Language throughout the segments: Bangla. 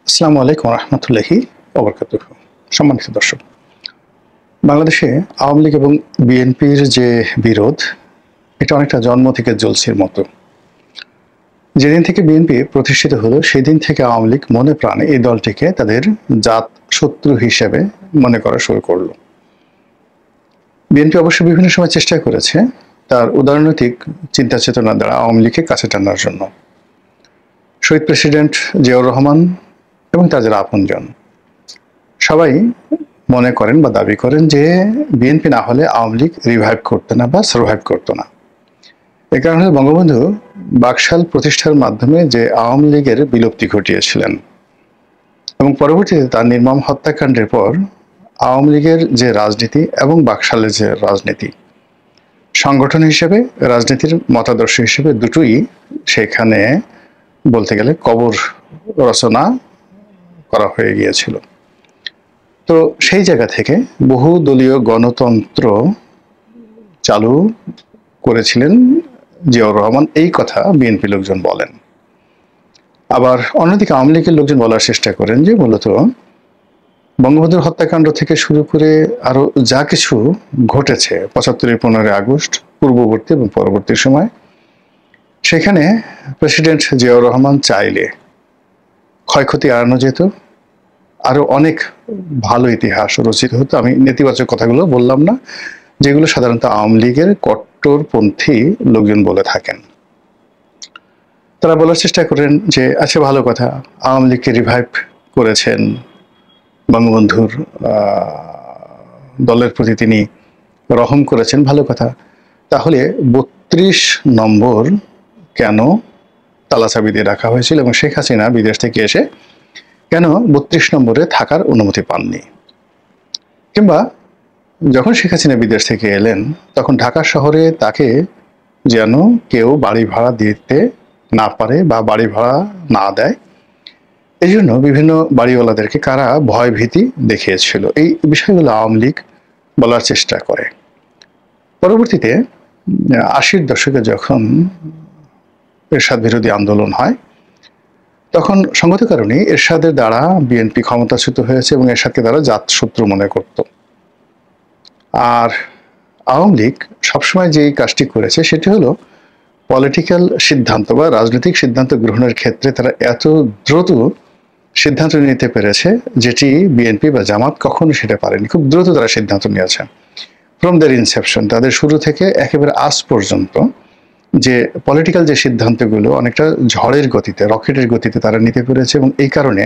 আসসালামু আলাইকুম রহমতুল্লাহি ওবরকাতুহু। সম্মানিত দর্শক, বাংলাদেশে আওয়ামী লীগ এবং বিএনপির যে বিরোধ, এটা অনেকটা জন্ম থেকে জলসির মতো। যেদিন থেকে বিএনপি প্রতিষ্ঠিত হলো সেদিন থেকে আওয়ামী লীগ মনে প্রাণে এই দলটিকে তাদের জাত শত্রু হিসেবে মনে করা শুরু করলো। বিএনপি অবশ্য বিভিন্ন সময় চেষ্টা করেছে তার উদারনৈতিক চিন্তা চেতনা দ্বারা আওয়ামী লীগকে কাছে টানার জন্য। শহীদ প্রেসিডেন্ট জিয়াউর রহমান এবং তার যারা আপনজন সবাই মনে করেন বা দাবি করেন যে বিএনপি না হলে আওয়ামী লীগ রিভাইভ করতো না বা সার্ভাইভ করতো না। এ কারণে বঙ্গবন্ধু বাকশাল প্রতিষ্ঠার মাধ্যমে যে আওয়ামী লীগের বিলুপ্তি ঘটিয়েছিলেন এবং পরবর্তীতে তার নির্মম হত্যাকাণ্ডের পর আওয়ামী লীগের যে রাজনীতি এবং বাকশালের যে রাজনীতি, সংগঠন হিসেবে রাজনীতির মতাদর্শ হিসেবে দুটোই সেখানে বলতে গেলে কবর রচনা করা হয়ে গিয়েছিল। তো সেই জায়গা থেকে বহু দলীয় গণতন্ত্র চালু করেছিলেন জিয়াউর রহমান, এই কথা বিএনপি লোকজন বলেন। আবার অন্যদিকে আওয়ামী লীগের লোকজন বলার চেষ্টা করেন যে মূলত বঙ্গবন্ধুর হত্যাকাণ্ড থেকে শুরু করে আরো যা কিছু ঘটেছে ৭৫-এর ১৫ই আগস্ট পূর্ববর্তী এবং পরবর্তী সময়, সেখানে প্রেসিডেন্ট জিয়াউর রহমান চাইলে ক্ষয়ক্ষতি এড়ানো যেত, আরো অনেক ভালো ইতিহাস রচিত হতো। আমি নেতিবাচক কথাগুলো বললাম না, যেগুলো সাধারণত আওয়ামী লীগের কট্টরপন্থী লোকজন বলে থাকেন। তারা বলার চেষ্টা করেন যে আচ্ছা ভালো কথা, আওয়ামী লীগকে রিভাইভ করেছেন, বঙ্গবন্ধুর দলের প্রতি তিনি রহম করেছেন, ভালো কথা, তাহলে ৩২ নম্বর কেন তালাচাবি দিয়ে রাখা হয়েছিল এবং শেখ হাসিনা বিদেশ থেকে এসে কেন ৩২ নম্বরে থাকার অনুমতি পাননি? কিংবা যখন শেখ হাসিনা বিদেশ থেকে এলেন তখন ঢাকা শহরে তাকে যেন কেউ বাড়ি ভাড়া দিতে না পারে বা বাড়ি ভাড়া না দেয়, এই জন্য বিভিন্ন বাড়িওয়ালাদেরকে কারা ভয় ভীতি দেখিয়েছিল, এই বিষয়গুলো আওয়ামী লীগ বলার চেষ্টা করে। পরবর্তীতে ৮০-র দশকে যখন এরশাদ বিরোধী আন্দোলন হয়, তখন সঙ্গত কারণে এরশাদের দ্বারা বিএনপি ক্ষমতাচ্যুত হয়েছে এবং এরশাদকে তারা জাত শত্রু মনে করত। আর আওয়ামী লীগ সবসময় যেই কাজটি করেছে সেটি হলো পলিটিক্যাল সিদ্ধান্ত বা রাজনৈতিক সিদ্ধান্ত গ্রহণের ক্ষেত্রে তারা এত দ্রুত সিদ্ধান্ত নিতে পেরেছে যেটি বিএনপি বা জামাত কখনো সেটা পারেনি। খুব দ্রুত তারা সিদ্ধান্ত নিয়েছে ফ্রম দেয়ার ইনসেপশন, তাদের শুরু থেকে একেবারে আজ পর্যন্ত যে পলিটিক্যাল যে সিদ্ধান্তগুলো অনেকটা ঝড়ের গতিতে, রকেটের গতিতে তারা নিতে পেরেছে। এবং এই কারণে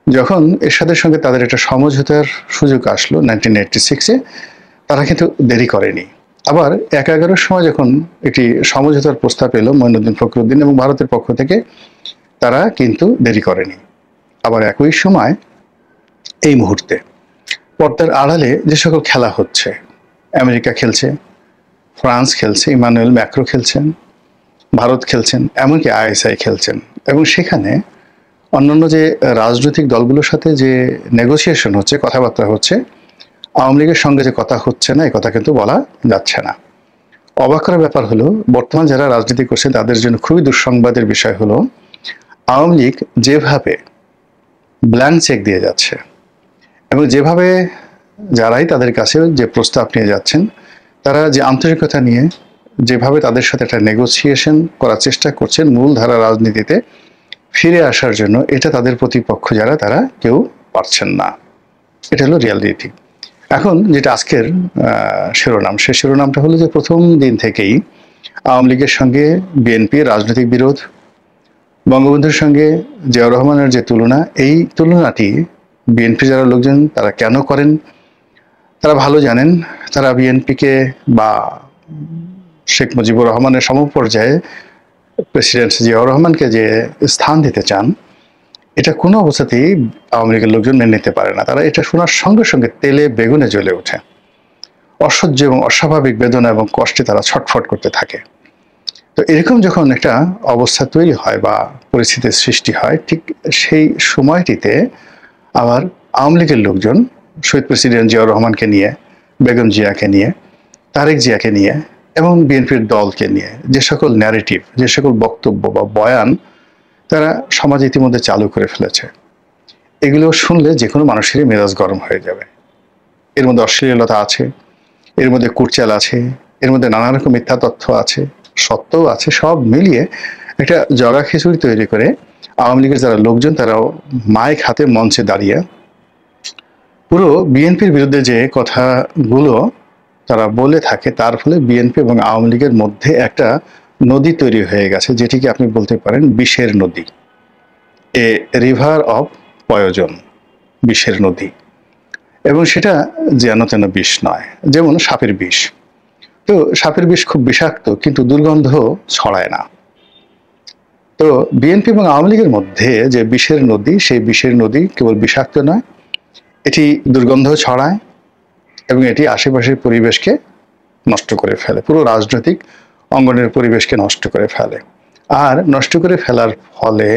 যখন এরশাদের সঙ্গে তাদের একটা সমঝোতার সুযোগ আসলো 1986-এ, তারা কিন্তু দেরি করেনি। আবার ১১-এর সময় যখন একটি সমঝোতার প্রস্তাব এলো মঈনুদ্দিন ফখরুদ্দিন এবং ভারতের পক্ষ থেকে, তারা কিন্তু দেরি করেনি। আবার একই সময় এই মুহূর্তে পর্দার আড়ালে যে সকল খেলা হচ্ছে, আমেরিকা খেলছে, ফ্রান্স খেলছে, ইমানুয়েল ম্যাক্রো খেলছেন, ভারত খেলছেন, এমনকি আইএসআই খেলছেন, এবং সেখানে অন্যান্য যে রাজনৈতিক দলগুলোর সাথে যে নেগোসিয়েশন হচ্ছে, কথাবার্তা হচ্ছে, আওয়ামী লীগের সঙ্গে যে কথা হচ্ছে না, এই কথা কিন্তু বলা যাচ্ছে না। অবাক করার ব্যাপার হলো বর্তমান যারা রাজনীতি করছেন তাদের জন্য খুবই দুঃসংবাদের বিষয় হলো আওয়ামী লীগ যেভাবে ব্ল্যাঙ্ক চেক দিয়ে যাচ্ছে এবং যেভাবে যারাই তাদের কাছে যে প্রস্তাব নিয়ে যাচ্ছেন, তারা যে আন্তরিকতা নিয়ে যেভাবে তাদের সাথে একটা নেগোসিয়েশন করার চেষ্টা করছেন মূলধারা রাজনীতিতে ফিরে আসার জন্য, এটা তাদের প্রতিপক্ষ যারা তারা কেউ পারছেন না। এটা হলো রিয়ালিটি। এখন যেটা আজকের শিরোনাম, সে শিরোনামটা হলো যে প্রথম দিন থেকেই আওয়ামী লীগের সঙ্গে বিএনপির রাজনৈতিক বিরোধ, বঙ্গবন্ধুর সঙ্গে জিয়াউর রহমানের যে তুলনা, এই তুলনাটি বিএনপি যারা লোকজন তারা কেন করেন তারা ভালো জানেন। তারা বিএনপিকে বা শেখ মুজিবুর রহমানের সমপর্যায়ে প্রেসিডেন্ট জিয়াউর রহমানকে যে স্থান দিতে চান, এটা কোনো অবস্থাতেই আওয়ামী লীগের লোকজন মেনে নিতে পারে না। তারা এটা শোনার সঙ্গে সঙ্গে তেলে বেগুনে জ্বলে ওঠে, অসহ্য এবং অস্বাভাবিক বেদনা এবং কষ্টে তারা ছটফট করতে থাকে। তো এরকম যখন একটা অবস্থা তৈরি হয় বা পরিস্থিতির সৃষ্টি হয়, ঠিক সেই সময়টিতে আবার আওয়ামী লীগের লোকজন শহীদ প্রেসিডেন্ট জিয়াউর রহমানকে নিয়ে, বেগম জিয়াকে নিয়ে, তারেক জিয়াকে নিয়ে এবং বিএনপির দলকে নিয়ে যে সকল ন্যারেটিভ, যে সকল বক্তব্য বা বয়ান তারা সমাজে ইতিমধ্যে চালু করে ফেলেছে, এগুলো শুনলে যে কোনো মানুষেরই মেজাজ গরম হয়ে যাবে। এর মধ্যে অশ্লীলতা আছে, এর মধ্যে কুটচাল আছে, এর মধ্যে নানা রকম মিথ্যা তথ্য আছে, সত্যও আছে, সব মিলিয়ে একটা জগা খিচুড়ি তৈরি করে আওয়ামী লীগের যারা লোকজন তারাও মাইক হাতে মঞ্চে দাঁড়িয়ে পুরো বিএনপির বিরুদ্ধে যে কথাগুলো তারা বলে থাকে, তার ফলে বিএনপি এবং আওয়ামী লীগের মধ্যে একটা নদী তৈরি হয়ে গেছে, যেটিকে আপনি বলতে পারেন বিষের নদী, এ রিভার অফ পয়জন, বিষের নদী। এবং সেটা যেন তেন বিষ নয়, যেমন সাপের বিষ। তো সাপের বিষ খুব বিষাক্ত, কিন্তু দুর্গন্ধ ছড়ায় না। তো বিএনপি এবং আওয়ামী লীগের মধ্যে যে বিষের নদী, সেই বিষের নদী কেবল বিষাক্ত নয়, এটি দুর্গন্ধ ছড়ায় এবং এটি আশেপাশের পরিবেশকে নষ্ট করে ফেলে, পুরো রাজনৈতিক অঙ্গনের পরিবেশকে নষ্ট করে ফেলে। আর নষ্ট করে ফেলার ফলে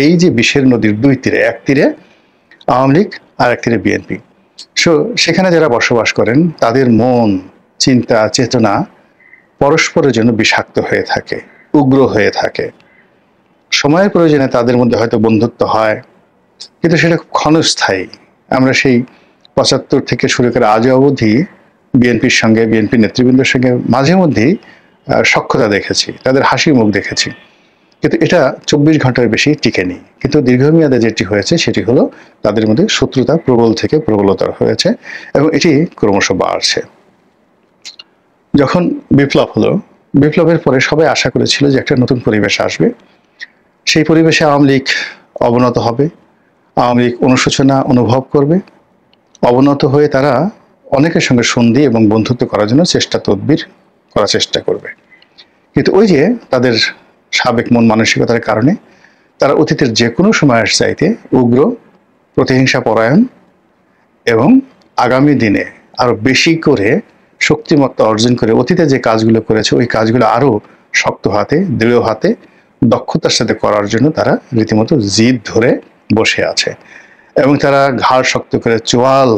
এই যে বিষের নদীর দুই তীরে, এক তীরে আওয়ামী লীগ আর এক তীরে বিএনপি, সেখানে যারা বসবাস করেন তাদের মন, চিন্তা, চেতনা পরস্পরের জন্য বিষাক্ত হয়ে থাকে, উগ্র হয়ে থাকে। সময়ের প্রয়োজনে তাদের মধ্যে হয়তো বন্ধুত্ব হয়, কিন্তু সেটা খুব ক্ষণস্থায়ী। আমরা সেই ৭৫ থেকে শুরু করে আজ অবধি বিএনপির সঙ্গে, বিএনপি নেতৃবৃন্দের সঙ্গে মাঝে মধ্যেই সখ্যতা দেখেছি, তাদের হাসি মুখ দেখেছি, কিন্তু এটা ২৪ ঘন্টার বেশি টিকেনি। কিন্তু দীর্ঘমেয়াদে যেটি হয়েছে সেটি হলো তাদের মধ্যে শত্রুতা প্রবল থেকে প্রবলতর হয়েছে এবং এটি ক্রমশ বাড়ছে। যখন বিপ্লব হলো, বিপ্লবের পরে সবাই আশা করেছিল যে একটা নতুন পরিবেশ আসবে, সেই পরিবেশে আওয়ামী লীগ অবনত হবে, আওয়ামী লীগ অনুশোচনা অনুভব করবে, অবনত হয়ে তারা অনেকের সঙ্গে সন্ধি এবং বন্ধুত্ব করার জন্য তদবির করার চেষ্টা করবে। কিন্তু ওই যে তাদের সাবেক মন মানসিকতার কারণে তারা অতীতের যে কোনো সময়ের চাইতে উগ্র, প্রতিহিংসা পরায়ণ এবং আগামী দিনে আরো বেশি করে শক্তিমত্তা অর্জন করে অতীতে যে কাজগুলো করেছে ওই কাজগুলো আরো শক্ত হাতে, দৃঢ় হাতে, দক্ষতার সাথে করার জন্য তারা রীতিমতো জিদ ধরে বসে আছে। এবং তারা ঘাড় শক্ত করে, চোয়াল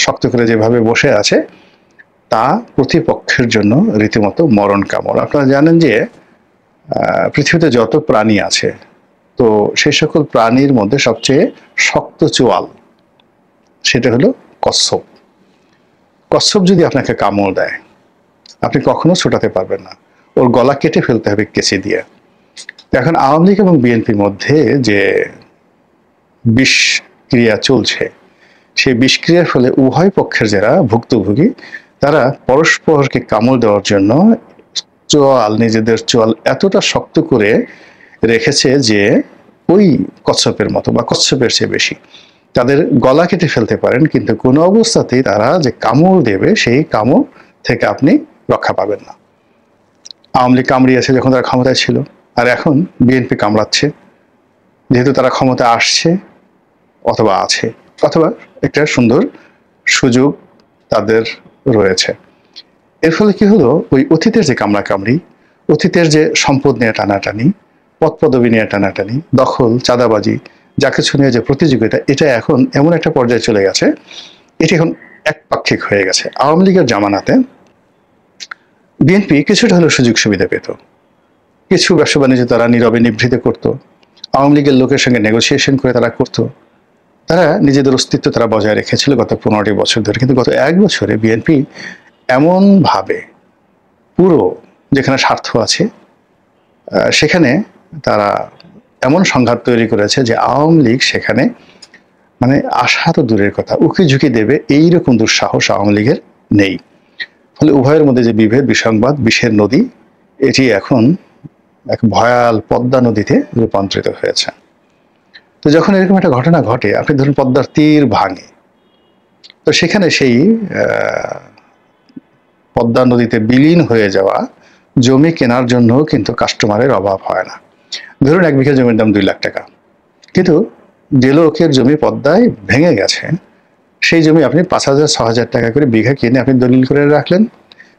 শক্ত করে যেভাবে বসে আছে, তা প্রতিপক্ষের জন্য রীতিমতো মরণ কামড়। আপনারা জানেন যে পৃথিবীতে যত প্রাণী আছে, তো সেই সকল প্রাণীর মধ্যে সবচেয়ে শক্ত চোয়াল সেটা হলো কচ্ছপ। কচ্ছপ যদি আপনাকে কামড় দেয়, আপনি কখনো ছোটাতে পারবেন না, ওর গলা কেটে ফেলতে হবে কেঁচি দিয়ে। এখন আওয়ামী লীগ এবং বিএনপির মধ্যে যে বিষক্রিয়া চলছে, সেই বিষক্রিয়ার ফলে উভয় পক্ষের যারা ভুক্তভোগী তারা পরস্পরকে কামড় দেওয়ার জন্য নিজেদের চোয়াল এতটা শক্ত করে রেখেছে যে ওই কচ্ছপের মতো বা কচ্ছপের চেয়ে বেশি তাদের গলা কেটে ফেলতে পারেন, কিন্তু কোনো অবস্থাতেই তারা যে কামড় দেবে সেই কামড় থেকে আপনি রক্ষা পাবেন না। আওয়ামী লীগ কামড়িয়েছে যখন তারা ক্ষমতায় ছিল, আর এখন বিএনপি কামড়াচ্ছে, যেহেতু তারা ক্ষমতা আসছে অথবা আছে, অথবা একটা সুন্দর সুযোগ তাদের রয়েছে। এর ফলে কি হলো, ওই অতীতের যে কামড়াকামড়ি, অতীতের যে সম্পদ নিয়ে টানাটানি, পদ পদবি নিয়ে টানাটানি, দখল, চাঁদাবাজি, যা কিছু নিয়ে যে প্রতিযোগিতা, এটা এখন এমন একটা পর্যায়ে চলে গেছে, এটি এখন একপাক্ষিক হয়ে গেছে। আওয়ামী লীগের জামানাতে বিএনপি কিছুটা হলেও সুযোগ সুবিধা পেত, কিছু ব্যবসা বাণিজ্য তারা নীরবে নিভৃতে করত, আওয়ামী লীগের লোকের সঙ্গে নেগোসিয়েশন করে তারা করত, তারা নিজেদের অস্তিত্ব তারা বজায় রেখেছিল গত 15টি বছর ধরে। কিন্তু গত 1 বছরে বিএনপি এমনভাবে পুরো যেখানে স্বার্থ আছে সেখানে তারা এমন সংঘাত তৈরি করেছে যে আওয়ামী লীগ সেখানে মানে আশা তো দূরের কথা, উকি ঝুঁকি দেবে এইরকম দুঃসাহস আওয়ামী লীগের নেই। ফলে উভয়ের মধ্যে যে বিভেদ, বিসংবাদ, বিষের নদী, এটি এখন এক ভয়াল পদ্মা নদীতে রূপান্তরিত হয়েছে। তো যখন এরকম একটা ঘটনা ঘটে, আপনি ধরুন পদ্মার তীর ভাঙে, তো সেখানে সেই পদ্মা নদীতে বিলীন হয়ে যাওয়া জমি কেনার জন্য কিন্তু কাস্টমারের অভাব হয় না। ধরুন 1 বিঘা জমির দাম 2 লাখ টাকা, কিন্তু যে লোকের জমি পদ্মায় ভেঙে গেছে সেই জমি আপনি 5,000 6,000 টাকা করে বিঘা কিনে আপনি দলিল করে রাখলেন,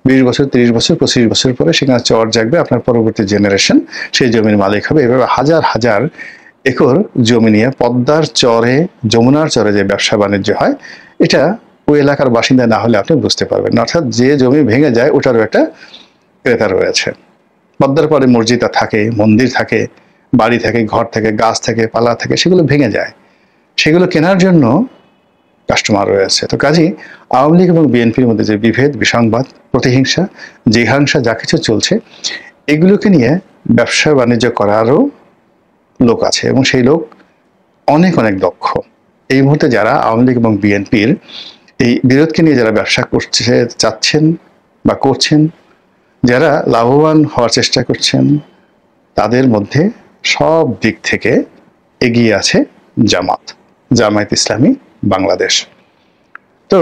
20 বছর, 30 বছর, 25 বছর পরে সেখানে চর জাগবে, আপনার পরবর্তী জেনারেশন সেই জমির মালিক হবে। এভাবে হাজার হাজার একর জমি নিয়ে পদ্মার চরে, যমুনার চরে যে ব্যবসা বাণিজ্য হয়, এটা ওই এলাকার বাসিন্দা না হলে আপনি বুঝতে পারবেন না। অর্থাৎ যে জমি ভেঙে যায় ওটারও একটা ক্রেতা রয়েছে। পদ্মার পরে মসজিদ থাকে, মন্দির থাকে, বাড়ি থাকে, ঘর থাকে, গাছ থাকে, পালা থাকে, সেগুলো ভেঙে যায়। সেগুলো কেনার জন্য কাস্টমার রয়েছে। তো কাজেই আওয়ামী লীগ এবং বিএনপির মধ্যে যে বিভেদ, বিসংবাদ, প্রতিহিংসা, জিঘাংসা যা কিছু চলছে, এগুলোকে নিয়ে ব্যবসা বাণিজ্য করারও লোক আছে এবং সেই লোক অনেক অনেক দক্ষ। এই মুহূর্তে যারা আওয়ামী লীগ এবং বিএনপির এই বিরোধকে নিয়ে যারা ব্যবসা করতে চাচ্ছেন বা করছেন, যারা লাভবান হওয়ার চেষ্টা করছেন, তাদের মধ্যে সব দিক থেকে এগিয়ে আছে জামায়াত ইসলামী বাংলাদেশ। তো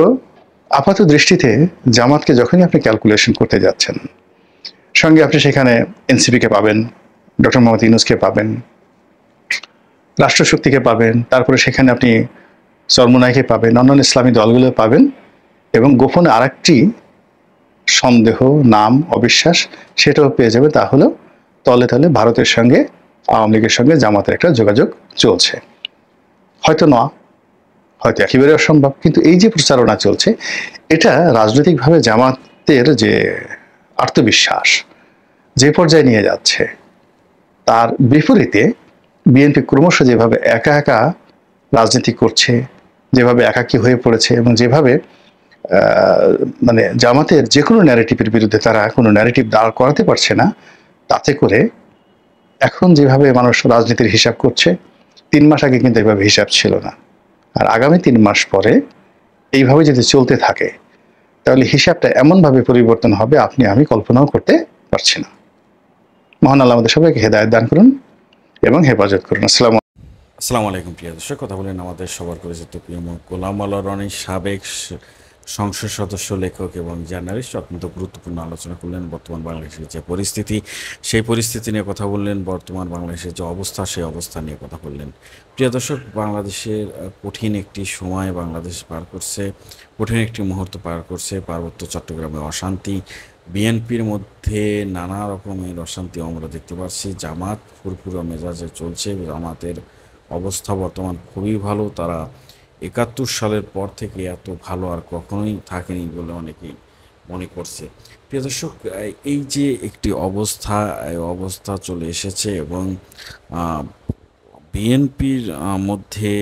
আপাত দৃষ্টিতে জামাতকে যখনই আপনি ক্যালকুলেশন করতে যাচ্ছেন, সঙ্গে আপনি সেখানে এনসিপিকে পাবেন, ডক্টর মোহাম্মদ ইউনূসকে পাবেন, রাষ্ট্রশক্তিকে পাবেন, তারপরে সেখানে আপনি চরমোনাইকে পাবেন, অন্যান্য ইসলামী দলগুলো পাবেন, এবং গোপনে আরেকটি সন্দেহ, নাম, অবিশ্বাস সেটাও পেয়ে যাবে। তা হলো তলে তলে ভারতের সঙ্গে আওয়ামী লীগের সঙ্গে জামাতের একটা যোগাযোগ চলছে। হয়তো না, হয়তো একেবারে অসম্ভব, কিন্তু এই যে প্রচারণা চলছে, এটা রাজনৈতিকভাবে জামাতের যে আত্মবিশ্বাস যে পর্যায়ে নিয়ে যাচ্ছে, তার বিপরীতে বিএনপি ক্রমশ যেভাবে একা একা রাজনীতি করছে, যেভাবে একাকী হয়ে পড়েছে, এবং যেভাবে মানে জামাতের যে কোনো ন্যারেটিভের বিরুদ্ধে তারা কোনো ন্যারেটিভ দাঁড় করাতে পারছে না, তাতে করে এখন যেভাবে মানুষ রাজনীতির হিসাব করছে, 3 মাস আগে কিন্তু এভাবে হিসাব ছিল না। আর আগামী 3 মাস পরে এইভাবে যদি চলতে থাকে, তাহলে হিসাবটা এমনভাবে পরিবর্তন হবে আপনি আমি কল্পনাও করতে পারছি না। মহান আল্লাহ আমাদের সবাইকে হেদায়েত দান করুন এবং হেফাজত করুন। আসসালামু আলাইকুম প্রিয় দর্শক, কথা বলেন আমাদের সবার পরিচিত প্রিয় গোলাম মাওলা রনি, সাবেক সংসদ সদস্য, লেখক এবং জার্নালিস্ট। অত্যন্ত গুরুত্বপূর্ণ আলোচনা করলেন বর্তমান বাংলাদেশের যে পরিস্থিতি, সেই পরিস্থিতি নিয়ে কথা বললেন, বর্তমান বাংলাদেশের যে অবস্থা, সেই অবস্থা নিয়ে কথা বললেন। প্রিয় দর্শক, বাংলাদেশের কঠিন একটি সময় বাংলাদেশ পার করছে, কঠিন একটি মুহূর্ত পার করছে। পার্বত্য চট্টগ্রামে অশান্তি, বিএনপির মধ্যে নানা রকমের অশান্তি আমরা দেখতে পাচ্ছি। জামাত ফুরফুরা মেজাজে চলছে, জামাতের অবস্থা বর্তমান খুবই ভালো। তারা 71 সালের পর থেকে এত ভালো আর কখনোই থাকেনি বলে অনেকেই মনে করছে। প্রিয় দর্শক, এই যে একটি অবস্থা চলে এসেছে এবং বিএনপির মধ্যে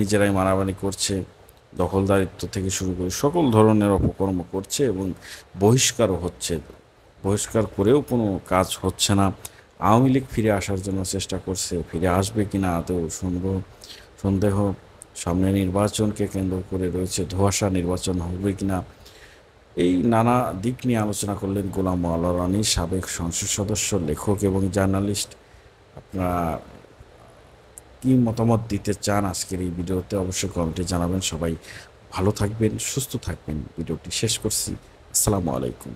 নিজেরাই মারামারি করছে, দখলদারিত্ব থেকে শুরু করে সকল ধরনের অপকর্ম করছে এবং বহিষ্কারও হচ্ছে। বহিষ্কার করেও কোনো কাজ হচ্ছে না। আওয়ামী লীগ ফিরে আসার জন্য চেষ্টা করছে, ফিরে আসবে কিনা আদৌ সন্দেহ। সামনে নির্বাচনকে কেন্দ্র করে রয়েছে ধোঁয়াশা, নির্বাচন হবে কিনা। এই নানা দিক নিয়ে আলোচনা করলেন গোলাম মাওলা রনি, সাবেক সংসদ সদস্য, লেখক এবং জার্নালিস্ট। আপনারা কি মতামত দিতে চান আজকের এই ভিডিওতে অবশ্যই কমেন্টে জানাবেন। সবাই ভালো থাকবেন, সুস্থ থাকবেন। ভিডিওটি শেষ করছি। আসসালামু আলাইকুম।